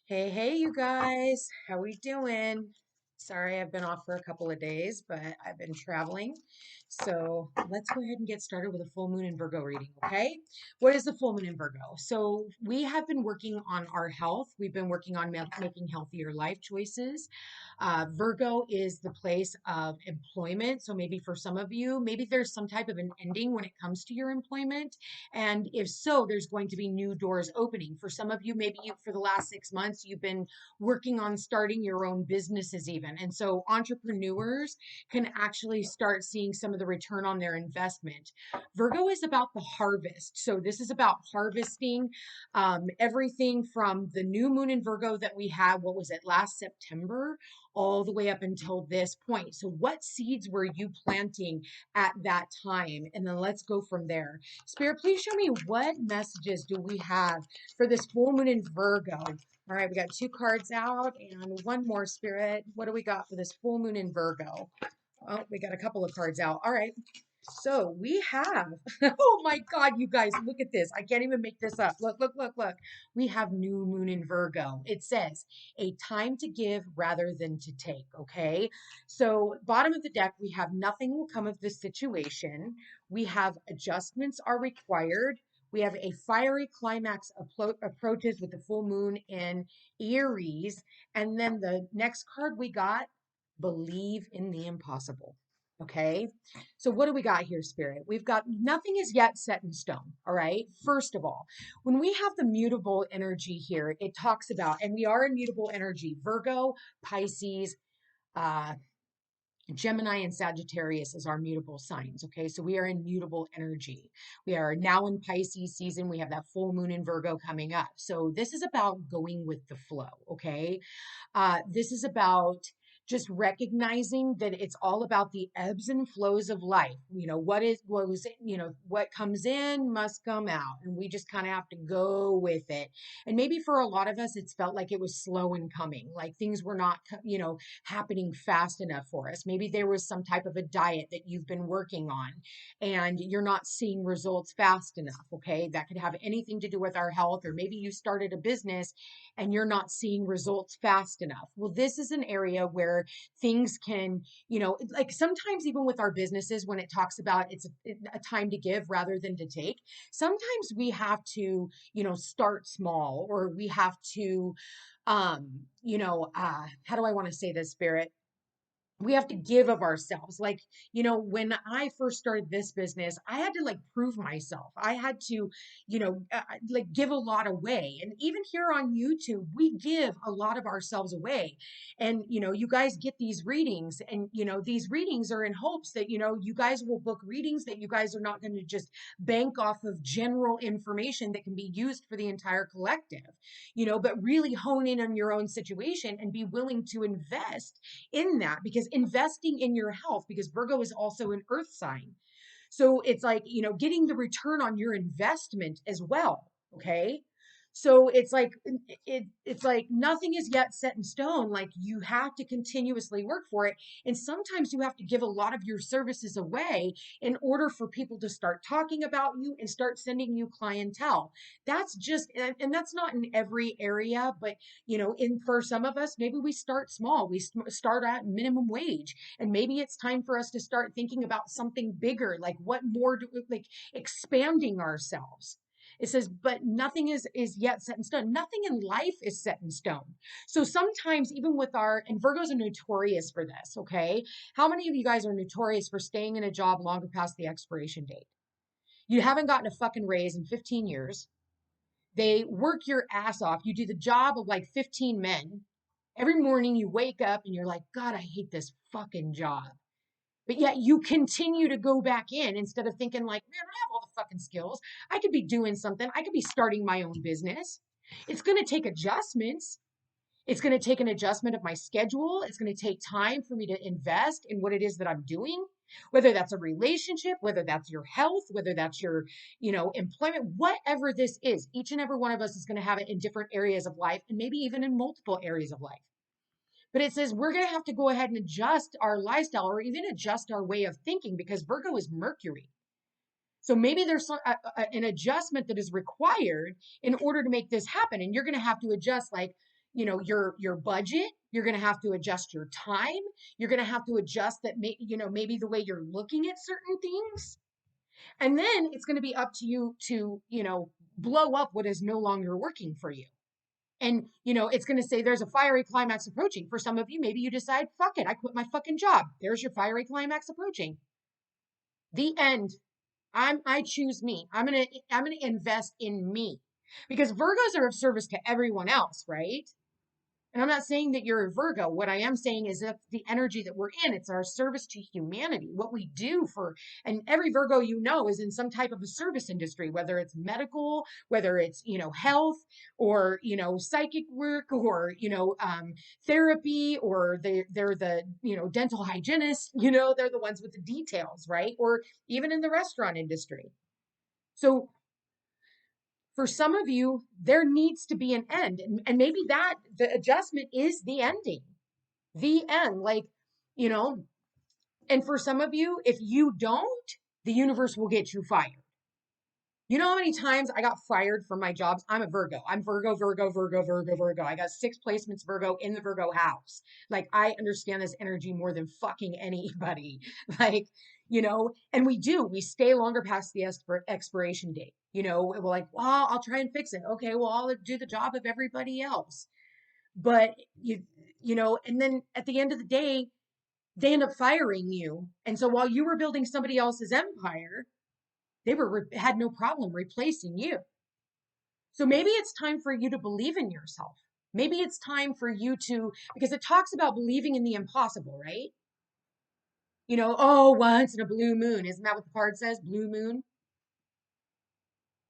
Hey, hey, you guys. How we doing? Sorry, I've been off for a couple of days, but I've been traveling. So let's go ahead and get started with a full moon in Virgo reading, okay? What is the full moon in Virgo? So we have been working on our health. We've been working on making healthier life choices. Virgo is the place of employment. So maybe for some of you, maybe there's some type of an ending when it comes to your employment. And if so, there's going to be new doors opening. For some of you, maybe for the last 6 months, you've been working on starting your own businesses, even. And so entrepreneurs can actually start seeing some of the return on their investment. Virgo is about the harvest. So this is about harvesting everything from the new moon in Virgo that we had, what was it, last September, all the way up until this point. So what seeds were you planting at that time? And then let's go from there. Spirit, please show me what messages do we have for this full moon in Virgo. All right, we got two cards out and one more, Spirit. What do we got for this full moon in Virgo? Oh, we got a couple of cards out. All right. So we have, oh my God, you guys, look at this. I can't even make this up. Look, look, look, look. We have new moon in Virgo. It says a time to give rather than to take. Okay. So, bottom of the deck, we have nothing will come of this situation. We have adjustments are required. We have a fiery climax approaches with the full moon in Aries. And then the next card we got, believe in the impossible. Okay. So what do we got here, Spirit? We've got nothing is yet set in stone. All right. First of all, when we have the mutable energy here, it talks about, and we are in mutable energy, Virgo, Pisces, uh, Gemini, and Sagittarius is our mutable signs. Okay. So we are in mutable energy. We are now in Pisces season. We have that full moon in Virgo coming up. So this is about going with the flow. Okay. This is about just recognizing that it's all about the ebbs and flows of life. What comes in must come out. And we just kind of have to go with it. And maybe for a lot of us, it's felt like it was slow in coming, like things were not, happening fast enough for us. Maybe there was some type of a diet that you've been working on and you're not seeing results fast enough. Okay. That could have anything to do with our health, or maybe you started a business and you're not seeing results fast enough. Well, this is an area where things can, like sometimes even with our businesses, when it talks about it's a time to give rather than to take, sometimes we have to, start small, or we have to, how do I want to say this, Spirit? We have to give of ourselves. Like, when I first started this business, I had to like prove myself. I had to, like give a lot away. And even here on YouTube, we give a lot of ourselves away. And, you guys get these readings, and, these readings are in hopes that, you guys will book readings, that you guys are not going to just bank off of general information that can be used for the entire collective, but really hone in on your own situation and be willing to invest in that, because investing in your health, because Virgo is also an earth sign. So it's like, getting the return on your investment as well. Okay. So it's like it's like nothing is yet set in stone. Like you have to continuously work for it. And sometimes you have to give a lot of your services away in order for people to start talking about you and start sending you clientele. That's just, and that's not in every area, but in for some of us, maybe we start small. We start at minimum wage, and maybe it's time for us to start thinking about something bigger. Like what more do we, like expanding ourselves. It says, but nothing is yet set in stone. Nothing in life is set in stone. So sometimes, even with and Virgos are notorious for this, okay? How many of you guys are notorious for staying in a job longer past the expiration date? You haven't gotten a fucking raise in 15 years. They work your ass off. You do the job of like 15 men. Every morning you wake up and you're like, God, I hate this fucking job. But yet you continue to go back in instead of thinking like, man, I have all the fucking skills. I could be doing something. I could be starting my own business. It's going to take adjustments. It's going to take an adjustment of my schedule. It's going to take time for me to invest in what it is that I'm doing, whether that's a relationship, whether that's your health, whether that's your, employment, whatever this is. Each and every one of us is going to have it in different areas of life, and maybe even in multiple areas of life. But it says we're going to have to go ahead and adjust our lifestyle, or even adjust our way of thinking, because Virgo is Mercury. So maybe there's an adjustment that is required in order to make this happen. And you're going to have to adjust, like, your budget. You're going to have to adjust your time. You're going to have to adjust that, maybe the way you're looking at certain things. And then it's going to be up to you to, blow up what is no longer working for you. And, it's going to say there's a fiery climax approaching. For some of you, maybe you decide, fuck it, I quit my fucking job. There's your fiery climax approaching. The end. I choose me. I'm gonna invest in me. Because Virgos are of service to everyone else, right? And I'm not saying that you're a Virgo. What I am saying is that the energy that we're in, it's our service to humanity. What we do and every Virgo is in some type of a service industry, whether it's medical, whether it's, health, or, psychic work, or, therapy, or they're the, dental hygienist, they're the ones with the details, right? Or even in the restaurant industry. So for some of you, there needs to be an end. And maybe that the adjustment is the ending, the end. Like, and for some of you, if you don't, the universe will get you fired. You know how many times I got fired from my jobs? I'm a Virgo. I'm Virgo, Virgo, Virgo, Virgo, Virgo. I got 6 placements Virgo in the Virgo house. Like, I understand this energy more than fucking anybody. Like, and we stay longer past the expiration date. We're like, well, I'll try and fix it. Okay, well, I'll do the job of everybody else. But and then at the end of the day, they end up firing you. And so while you were building somebody else's empire, they had no problem replacing you. So maybe it's time for you to believe in yourself. Maybe it's time for you to, because it talks about believing in the impossible, right? Once in a blue moon. Isn't that what the card says? Blue moon?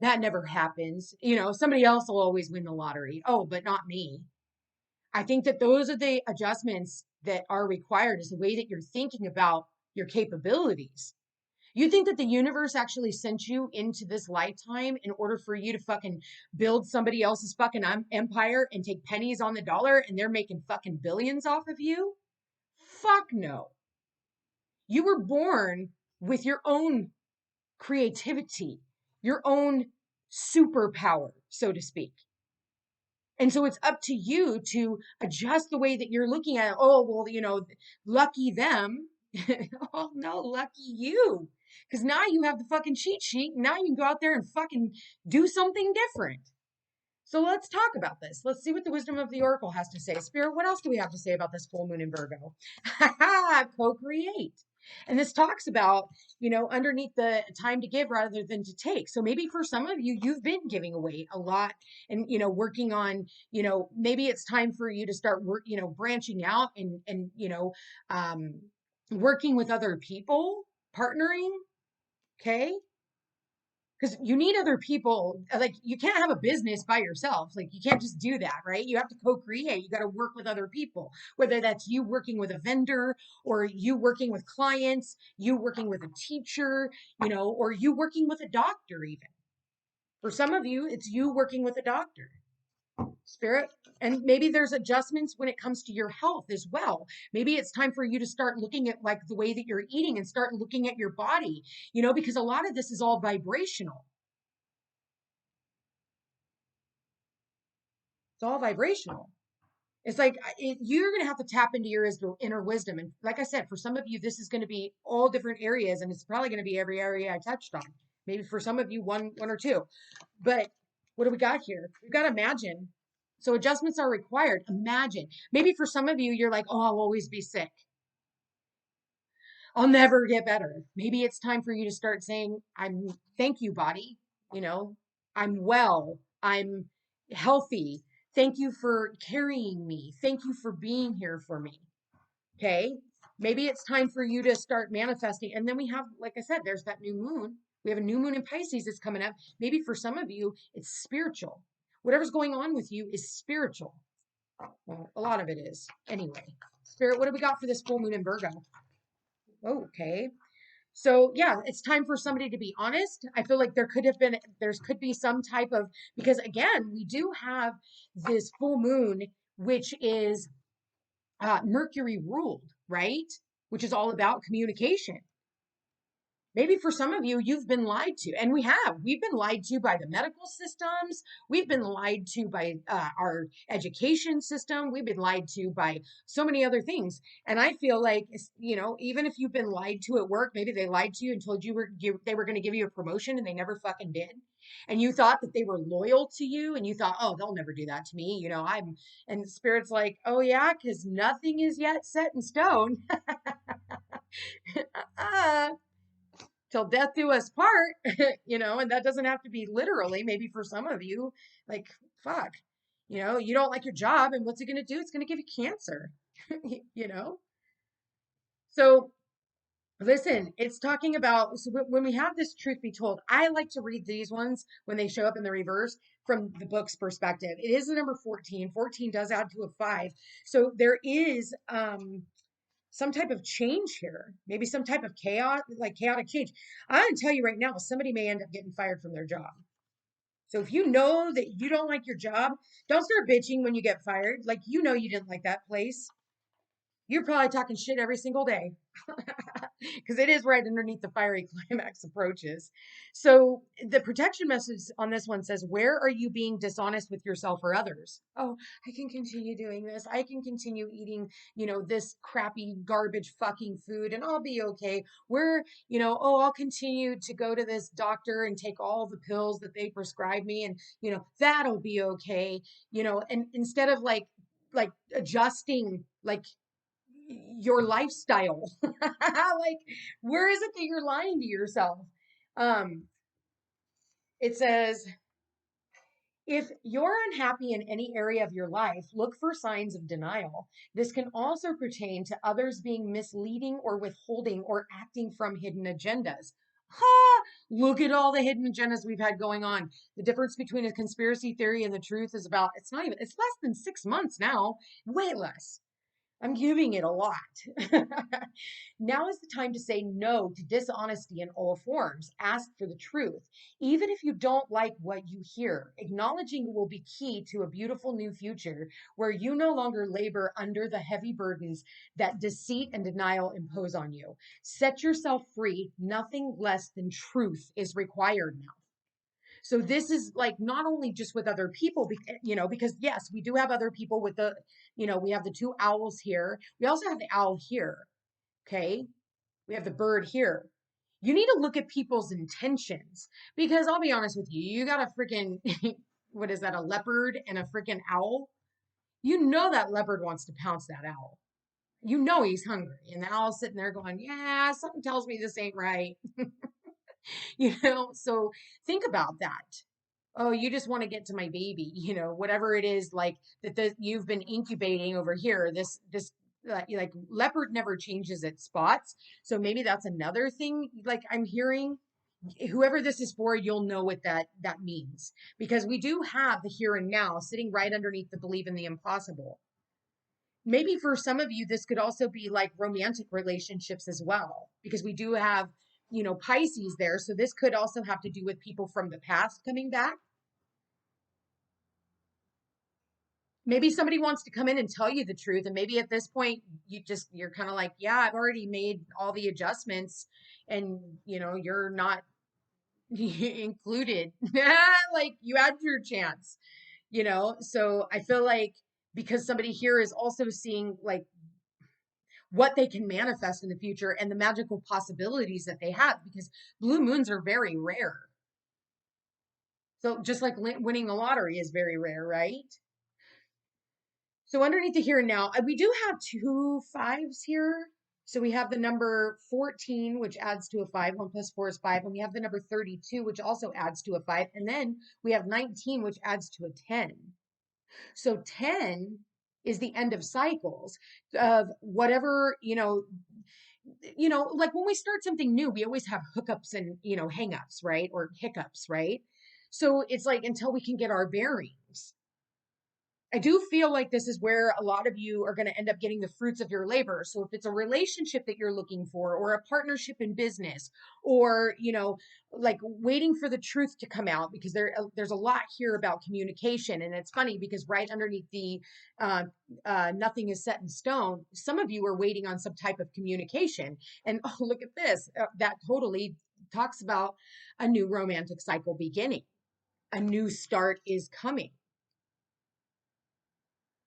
That never happens. Somebody else will always win the lottery. Oh, but not me. I think that those are the adjustments that are required, is the way that you're thinking about your capabilities. You think that the universe actually sent you into this lifetime in order for you to fucking build somebody else's fucking empire and take pennies on the dollar, and they're making fucking billions off of you? Fuck no. You were born with your own creativity, your own superpower, so to speak. And so it's up to you to adjust the way that you're looking at it. Oh, well, lucky them. Oh, no, lucky you. Because now you have the fucking cheat sheet. And now you can go out there and fucking do something different. So let's talk about this. Let's see what the wisdom of the oracle has to say. Spirit, what else do we have to say about this full moon in Virgo? Co-create. And this talks about, underneath the time to give rather than to take. So maybe for some of you, you've been giving away a lot and, working on, maybe it's time for you to start branching out and, working with other people, partnering. Okay. Because you need other people. Like, you can't have a business by yourself. Like, you can't just do that, right? You have to co-create. You got to work with other people, whether that's you working with a vendor, or you working with clients, you working with a teacher, or you working with a doctor even. For some of you, it's you working with a doctor. Spirit. And maybe there's adjustments when it comes to your health as well. Maybe it's time for you to start looking at like the way that you're eating and start looking at your body, because a lot of this is all vibrational. It's all vibrational. It's like you're going to have to tap into your inner wisdom. And like I said, for some of you, this is going to be all different areas, and it's probably going to be every area I touched on. Maybe for some of you, one or two. But what do we got here? We've got imagine. So adjustments are required. Imagine. Maybe for some of you, you're like, oh, I'll always be sick. I'll never get better. Maybe it's time for you to start saying, thank you, body. I'm well. I'm healthy. Thank you for carrying me. Thank you for being here for me. Okay. Maybe it's time for you to start manifesting. And then we have, like I said, there's that new moon. We have a new moon in Pisces that's coming up. Maybe for some of you, it's spiritual. Whatever's going on with you is spiritual. Well, a lot of it is. Anyway, Spirit, what do we got for this full moon in Virgo? Okay. So yeah, it's time for somebody to be honest. I feel like there could be some type of, because again, we do have this full moon, which is Mercury ruled, right? Which is all about communication. Maybe for some of you, you've been lied to, and we've been lied to by the medical systems. We've been lied to by our education system. We've been lied to by so many other things. And I feel like, even if you've been lied to at work, maybe they lied to you and told they were going to give you a promotion and they never fucking did. And you thought that they were loyal to you and you thought, oh, they'll never do that to me. And Spirit's like, oh yeah, because nothing is yet set in stone. uh, till death do us part, and that doesn't have to be literally. Maybe for some of you, like, fuck, you don't like your job, and what's it going to do? It's going to give you cancer, you know? So listen, it's talking about, so when we have this truth be told, I like to read these ones when they show up in the reverse from the book's perspective. It is the number 14. 14 does add to a 5. So there is, some type of change here, maybe some type of chaos, like chaotic change. I'm going to tell you right now, somebody may end up getting fired from their job. So if you know that you don't like your job, don't start bitching when you get fired. Like, you didn't like that place. You're probably talking shit every single day because it is right underneath the fiery climax approaches. So the protection message on this one says, where are you being dishonest with yourself or others? Oh, I can continue doing this. I can continue eating, this crappy garbage fucking food and I'll be okay. Oh, I'll continue to go to this doctor and take all the pills that they prescribe me and, that'll be okay. And instead of like adjusting, like, your lifestyle. Like, where is it that you're lying to yourself? Um, it says, if you're unhappy in any area of your life, look for signs of denial. This can also pertain to others being misleading or withholding or acting from hidden agendas. Ha! Look at all the hidden agendas we've had going on. The difference between a conspiracy theory and the truth is it's less than 6 months now, way less. I'm giving it a lot. Now is the time to say no to dishonesty in all forms. Ask for the truth. Even if you don't like what you hear, acknowledging will be key to a beautiful new future where you no longer labor under the heavy burdens that deceit and denial impose on you. Set yourself free. Nothing less than truth is required now. So this is like not only just with other people, because yes, we do have other people with we have the two owls here. We also have the owl here. Okay. We have the bird here. You need to look at people's intentions because I'll be honest with you, you got a freaking, what is that, a leopard and a freaking owl? That leopard wants to pounce that owl. He's hungry. And the owl's sitting there going, yeah, something tells me this ain't right. So think about that. Oh, you just want to get to my baby, whatever it is, like that you've been incubating over here. This like leopard never changes its spots. So maybe that's another thing. Like I'm hearing, whoever this is for, you'll know what that means because we do have the here and now sitting right underneath the believe in the impossible. Maybe for some of you, this could also be like romantic relationships as well, because we do have, Pisces there. So this could also have to do with people from the past coming back. Maybe somebody wants to come in and tell you the truth. And maybe at this point, you're kind of like, yeah, I've already made all the adjustments and, you're not included. Like you had your chance, So I feel like because somebody here is also seeing like what they can manifest in the future and the magical possibilities that they have because blue moons are very rare. So just like winning the lottery is very rare, right? So underneath the here and now, we do have two fives here. So we have the number 14, which adds to a 5. 1 plus 4 is 5. And we have the number 32, which also adds to a 5. And then we have 19, which adds to a 10. So 10 is the end of cycles of whatever, like when we start something new, we always have hookups and, hangups, right? Or hiccups, right? So it's like until we can get our bearings. I do feel like this is where a lot of you are going to end up getting the fruits of your labor. So if it's a relationship that you're looking for, or a partnership in business, or, like waiting for the truth to come out, because there's a lot here about communication. And it's funny because right underneath the uh, nothing is set in stone, some of you are waiting on some type of communication. And oh, look at this. That totally talks about a new romantic cycle beginning. A new start is coming.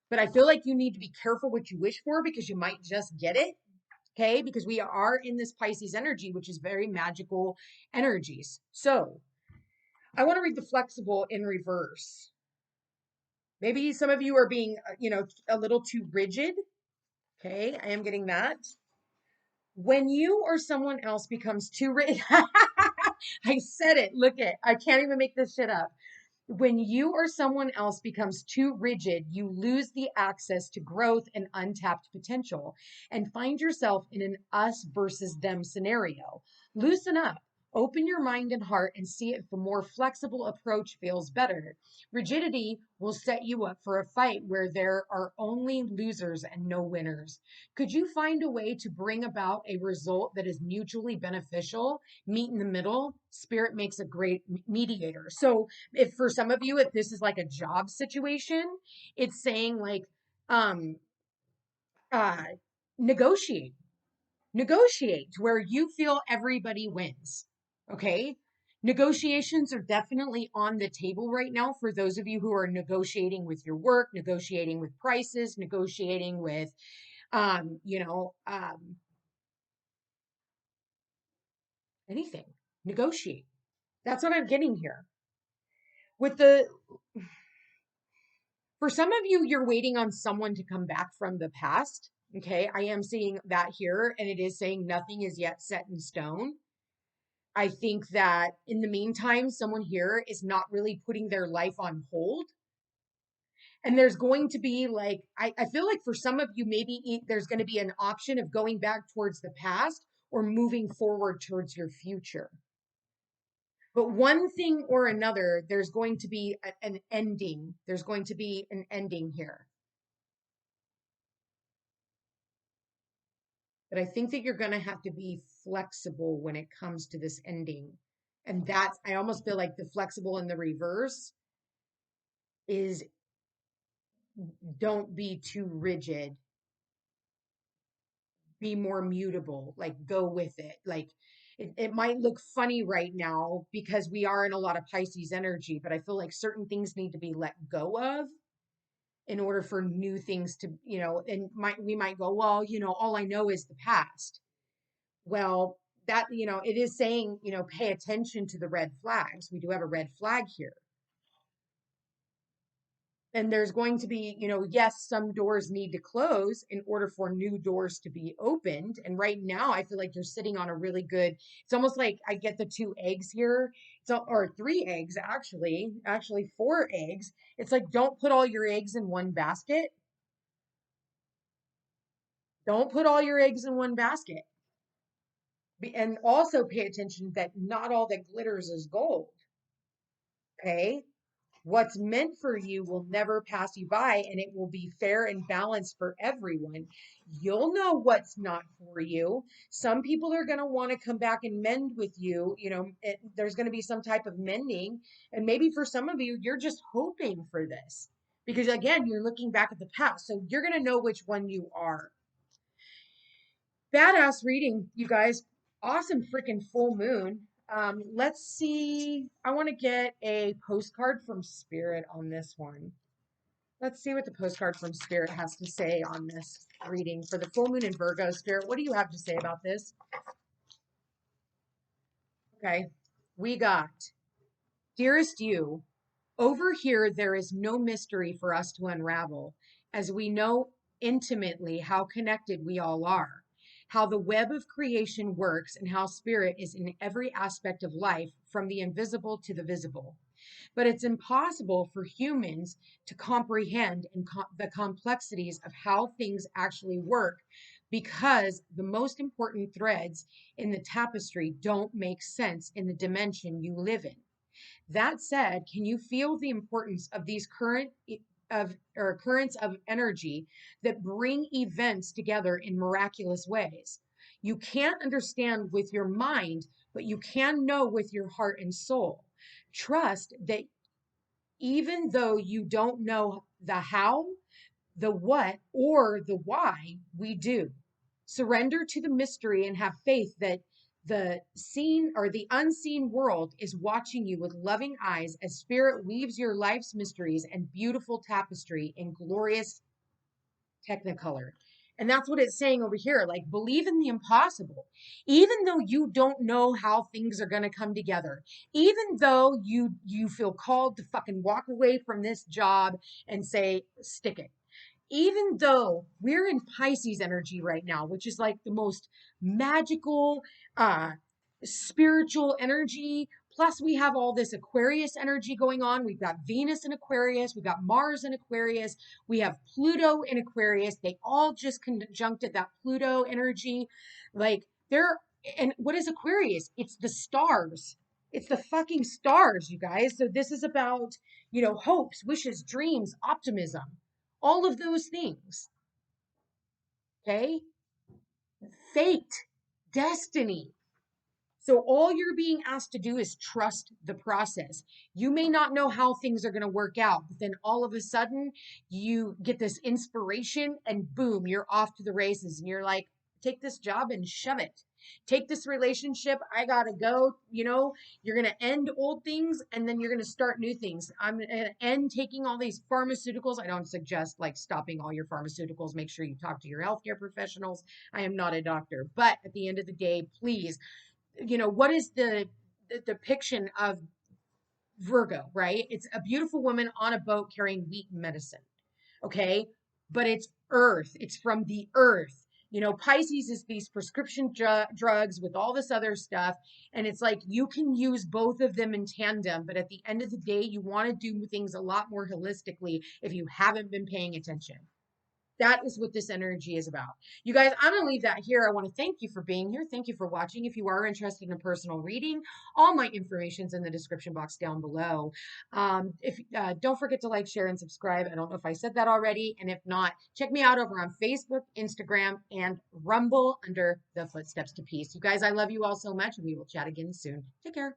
But I feel like you need to be careful what you wish for, because you might just get it. Okay. Because we are in this Pisces energy, which is very magical energies. So I want to read the flexible in reverse. Maybe some of you are being, a little too rigid. Okay. I am getting that. When you or someone else becomes too rigid, I said it. Look it. I can't even make this shit up. When you or someone else becomes too rigid, you lose the access to growth and untapped potential and find yourself in an us versus them scenario. Loosen up. Open your mind and heart and see if a more flexible approach feels better. Rigidity will set you up for a fight where there are only losers and no winners. Could you find a way to bring about a result that is mutually beneficial? Meet in the middle. Spirit makes a great mediator. So, if for some of you, if this is like a job situation, it's saying like, um, uh, negotiate, negotiate to where you feel everybody wins. Okay. Negotiations are definitely on the table right now for those of you who are negotiating with your work, negotiating with prices, negotiating with, anything. Negotiate. That's what I'm getting here. With the For some of you, you're waiting on someone to come back from the past. Okay, I am seeing that here, and it is saying nothing is yet set in stone. I think that in the meantime, someone here is not really putting their life on hold. And there's going to be like, I feel like for some of you, maybe there's going to be an option of going back towards the past or moving forward towards your future. But one thing or another, there's going to be an ending. There's going to be an ending here. But I think that you're going to have to be flexible when it comes to this ending. And that's, I almost feel like the flexible in the reverse is, don't be too rigid, be more mutable, like go with it. Like it might look funny right now because we are in a lot of Pisces energy, but I feel like certain things need to be let go of in order for new things to, and we might go, well, all I know is the past. Well, that, it is saying, pay attention to the red flags. We do have a red flag here. And there's going to be, yes, some doors need to close in order for new doors to be opened. And right now, I feel like you're sitting on a really good, it's almost like I get the 2 eggs here. So, or 3 eggs, actually 4 eggs. It's like, don't put all your eggs in one basket. Don't put all your eggs in one basket. And also pay attention that not all that glitters is gold. Okay. What's meant for you will never pass you by, and it will be fair and balanced for everyone. You'll know what's not for you. Some people are going to want to come back and mend with you. There's going to be some type of mending. And maybe for some of you, you're just hoping for this because, again, you're looking back at the past. So you're going to know which one you are. Badass reading, you guys. Awesome freaking full moon. Let's see. I want to get a postcard from Spirit on this one. Let's see what the postcard from Spirit has to say on this reading for the full moon in Virgo. Spirit, what do you have to say about this? Okay. We got, dearest you, over here there is no mystery for us to unravel, as we know intimately how connected we all are, how the web of creation works, and how spirit is in every aspect of life, from the invisible to the visible. But it's impossible for humans to comprehend the complexities of how things actually work, because the most important threads in the tapestry don't make sense in the dimension you live in. That said, can you feel the importance of these current or currents of energy that bring events together in miraculous ways. You can't understand with your mind, but you can know with your heart and soul. Trust that even though you don't know the how, the what, or the why, we do. Surrender to the mystery and have faith that the seen or the unseen world is watching you with loving eyes as spirit weaves your life's mysteries and beautiful tapestry in glorious technicolor. And that's what it's saying over here. Like, believe in the impossible. Even though you don't know how things are going to come together, even though you feel called to fucking walk away from this job and say, stick it. Even though we're in Pisces energy right now, which is like the most magical, uh, spiritual energy. Plus, we have all this Aquarius energy going on. We've got Venus in Aquarius. We've got Mars in Aquarius. We have Pluto in Aquarius. They all just conjuncted that Pluto energy. Like, they're, and what is Aquarius? It's the stars. It's the fucking stars, you guys. So this is about, hopes, wishes, dreams, optimism, all of those things. Okay? Fate, destiny. So all you're being asked to do is trust the process. You may not know how things are going to work out, but then all of a sudden you get this inspiration and boom, you're off to the races and you're like, take this job and shove it. Take this relationship. I got to go. You're going to end old things and then you're going to start new things. I'm going to end taking all these pharmaceuticals. I don't suggest like stopping all your pharmaceuticals. Make sure you talk to your healthcare professionals. I am not a doctor, but at the end of the day, please, what is the depiction of Virgo, right? It's a beautiful woman on a boat carrying wheat medicine. Okay. But it's earth. It's from the earth. Pisces is these prescription drugs with all this other stuff. And it's like you can use both of them in tandem. But at the end of the day, you want to do things a lot more holistically if you haven't been paying attention. That is what this energy is about. You guys, I'm going to leave that here. I want to thank you for being here. Thank you for watching. If you are interested in a personal reading, all my information's in the description box down below. If Don't forget to like, share, and subscribe. I don't know if I said that already. And if not, check me out over on Facebook, Instagram, and Rumble under the Footsteps to Peace. You guys, I love you all so much, and we will chat again soon. Take care.